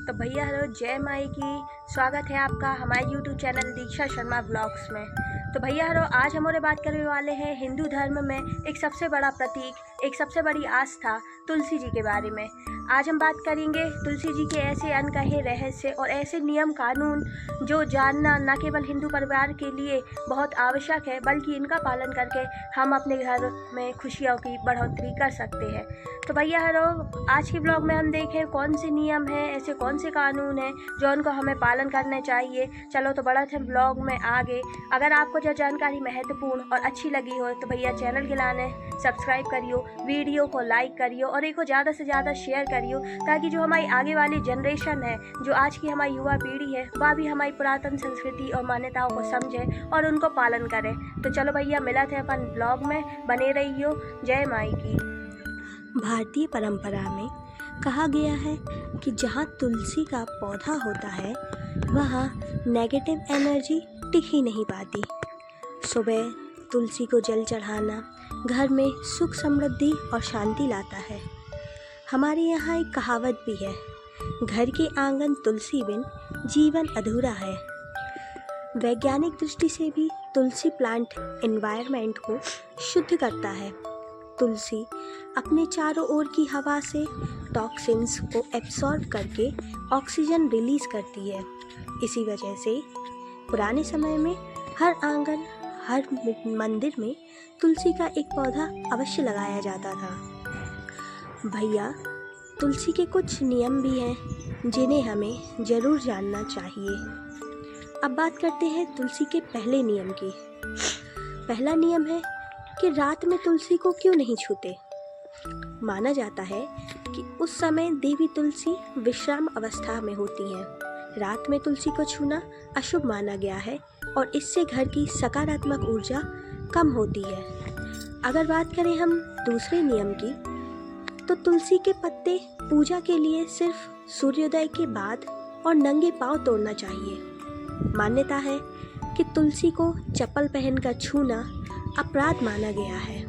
तो भैया हेलो, जय माई की। स्वागत है आपका हमारे यूट्यूब चैनल दीक्षा शर्मा ब्लॉग्स में। तो भैया हेलो, आज हम और बात करने वाले हैं हिंदू धर्म में एक सबसे बड़ा प्रतीक, एक सबसे बड़ी आस्था तुलसी जी के बारे में। आज हम बात करेंगे तुलसी जी के ऐसे अनकहे रहस्य और ऐसे नियम कानून जो जानना न केवल हिंदू परिवार के लिए बहुत आवश्यक है, बल्कि इनका पालन करके हम अपने घर में खुशियों की बढ़ोतरी कर सकते हैं। तो भैया हेलो, आज के ब्लॉग में हम देखें कौन से नियम हैं, ऐसे कौन से कानून हैं जो उनको हमें पालन करने चाहिए। चलो तो बढ़ते हैं ब्लॉग में आगे। अगर आपको जो जानकारी महत्वपूर्ण और अच्छी लगी हो तो भैया चैनल के लाने सब्सक्राइब करियो, वीडियो को लाइक करियो और एक को ज़्यादा से ज़्यादा शेयर करियो, ताकि जो हमारी आगे वाली जनरेशन है, जो आज की हमारी युवा पीढ़ी है, वह भी हमारी पुरातन संस्कृति और मान्यताओं को समझे और उनको पालन करे। तो चलो भैया मिलते हैं अपन ब्लॉग में, बने रहियो। जय माई की। भारतीय परंपरा में कहा गया है कि जहाँ तुलसी का पौधा होता है वहाँ नेगेटिव एनर्जी टिक ही नहीं पाती। सुबह तुलसी को जल चढ़ाना घर में सुख समृद्धि और शांति लाता है। हमारे यहाँ एक कहावत भी है, घर के आंगन तुलसी बिन जीवन अधूरा है। वैज्ञानिक दृष्टि से भी तुलसी प्लांट एनवायरनमेंट को शुद्ध करता है। तुलसी अपने चारों ओर की हवा से टॉक्सिन्स को एब्सॉर्ब करके ऑक्सीजन रिलीज करती है। इसी वजह से पुराने समय में हर आंगन, हर मंदिर में तुलसी का एक पौधा अवश्य लगाया जाता था। भैया, तुलसी के कुछ नियम भी हैं जिन्हें हमें ज़रूर जानना चाहिए। अब बात करते हैं तुलसी के पहले नियम की। पहला नियम है कि रात में तुलसी को क्यों नहीं छूते। माना जाता है कि उस समय देवी तुलसी विश्राम अवस्था में होती हैं। रात में तुलसी को छूना अशुभ माना गया है और इससे घर की सकारात्मक ऊर्जा कम होती है। अगर बात करें हम दूसरे नियम की, तो तुलसी के पत्ते पूजा के लिए सिर्फ सूर्योदय के बाद और नंगे पांव तोड़ना चाहिए। मान्यता है कि तुलसी को चप्पल पहनकर छूना अपराध माना गया है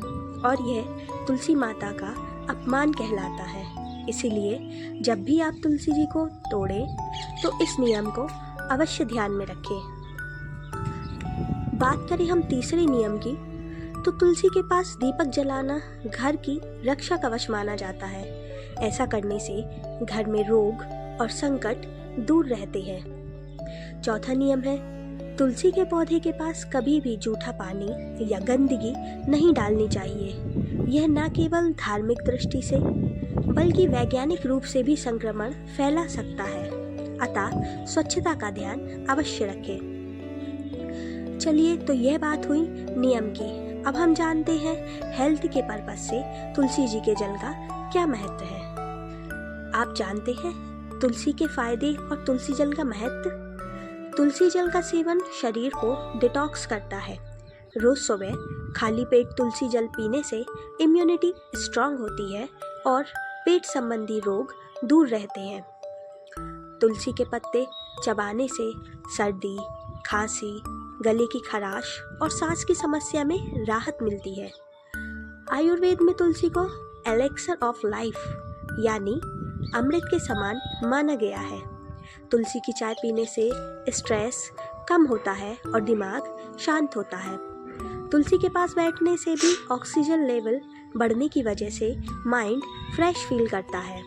और यह तुलसी माता का अपमान कहलाता है। इसीलिए जब भी आप तुलसी जी को तोड़ें तो इस नियम को अवश्य ध्यान में रखें। बात करें हम तीसरे नियम की, तो तुलसी के पास दीपक जलाना घर की रक्षा कवच माना जाता है। ऐसा करने से घर में रोग और संकट दूर रहते हैं। चौथा नियम है, तुलसी के पौधे के पास कभी भी जूठा पानी या गंदगी नहीं डालनी चाहिए। यह न केवल धार्मिक दृष्टि से बल्कि वैज्ञानिक रूप से भी संक्रमण फैला सकता है। अतः स्वच्छता का ध्यान अवश्य रखें। चलिए, तो यह बात हुई नियम की। अब हम जानते हैं हेल्थ के पर्पज से तुलसी जी के जल का क्या महत्व है। आप जानते हैं तुलसी के फायदे और तुलसी जल का महत्व? तुलसी जल का सेवन शरीर को डिटॉक्स करता है। रोज सुबह खाली पेट तुलसी जल पीने से इम्यूनिटी स्ट्रांग होती है और पेट संबंधी रोग दूर रहते हैं। तुलसी के पत्ते चबाने से सर्दी, खांसी, गले की खराश और सांस की समस्या में राहत मिलती है। आयुर्वेद में तुलसी को एलेक्सर ऑफ लाइफ यानी अमृत के समान माना गया है। तुलसी की चाय पीने से स्ट्रेस कम होता है और दिमाग शांत होता है। तुलसी के पास बैठने से भी ऑक्सीजन लेवल बढ़ने की वजह से माइंड फ्रेश फील करता है।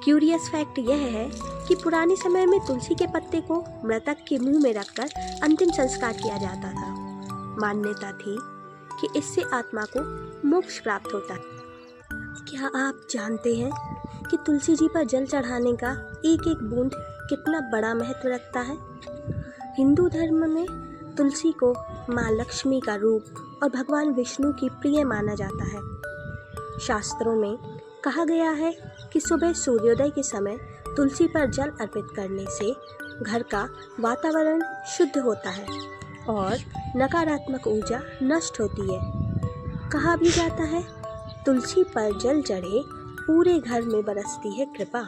क्यूरियस फैक्ट यह है कि पुराने समय में तुलसी के पत्ते को मृतक के मुंह में रखकर अंतिम संस्कार किया जाता था। मान्यता थी कि इससे आत्मा को मोक्ष प्राप्त होता है। क्या आप जानते हैं कि तुलसी जी पर जल चढ़ाने का एक एक बूंद कितना बड़ा महत्व रखता है? हिंदू धर्म में तुलसी को माँ लक्ष्मी का रूप और भगवान विष्णु की प्रिय माना जाता है। शास्त्रों में कहा गया है कि सुबह सूर्योदय के समय तुलसी पर जल अर्पित करने से घर का वातावरण शुद्ध होता है और नकारात्मक ऊर्जा नष्ट होती है। कहा भी जाता है, तुलसी पर जल चढ़े पूरे घर में बरसती है कृपा।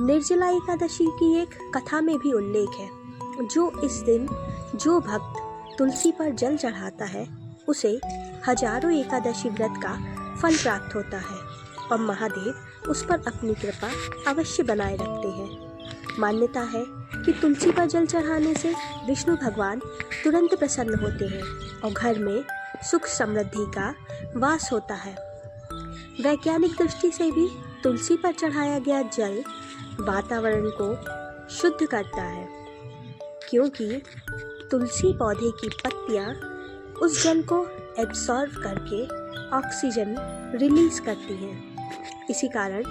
निर्जला एकादशी की एक कथा में भी उल्लेख है, जो इस दिन जो भक्त तुलसी पर जल चढ़ाता है उसे हजारों एकादशी व्रत का फल प्राप्त होता है और महादेव उस पर अपनी कृपा अवश्य बनाए रखते हैं। मान्यता है कि तुलसी पर जल चढ़ाने से विष्णु भगवान तुरंत प्रसन्न होते हैं और घर में सुख समृद्धि का वास होता है। वैज्ञानिक दृष्टि से भी तुलसी पर चढ़ाया गया जल वातावरण को शुद्ध करता है, क्योंकि तुलसी पौधे की पत्तियां उस जल को एब्सॉर्ब करके ऑक्सीजन रिलीज करती हैं। इसी कारण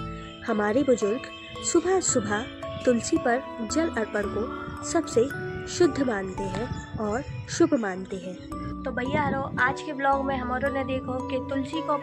हमारे बुजुर्ग सुबह सुबह तुलसी पर जल अर्पण को सबसे शुद्ध मानते हैं और शुभ मानते हैं। तो भैया हरो आज के ब्लॉग में हमारों ने देखो कि तुलसी को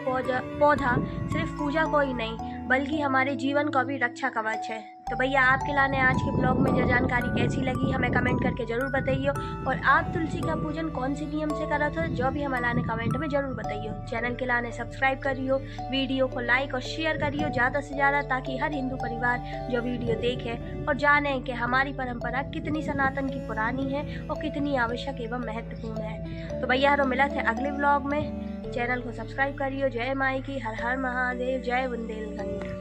पौधा सिर्फ पूजा को ही नहीं बल्कि हमारे जीवन का भी रक्षा कवच है। तो भैया आपके लाने आज के ब्लॉग में जो जानकारी कैसी लगी हमें कमेंट करके ज़रूर बताइए, और आप तुलसी का पूजन कौन से नियम से करा था जो भी हमें लाने कमेंट में ज़रूर बताइए। चैनल के लाने सब्सक्राइब करियो, वीडियो को लाइक और शेयर करियो ज़्यादा से ज़्यादा, ताकि हर हिंदू परिवार जो वीडियो देखे और जाने कि हमारी परंपरा कितनी सनातन की पुरानी है और कितनी आवश्यक एवं महत्वपूर्ण है। तो भैया हरो मिला थे अगले ब्लॉग में। चैनल को सब्सक्राइब करियो। जय माई की, हर हर महादेव, जय बुंदेलखंड।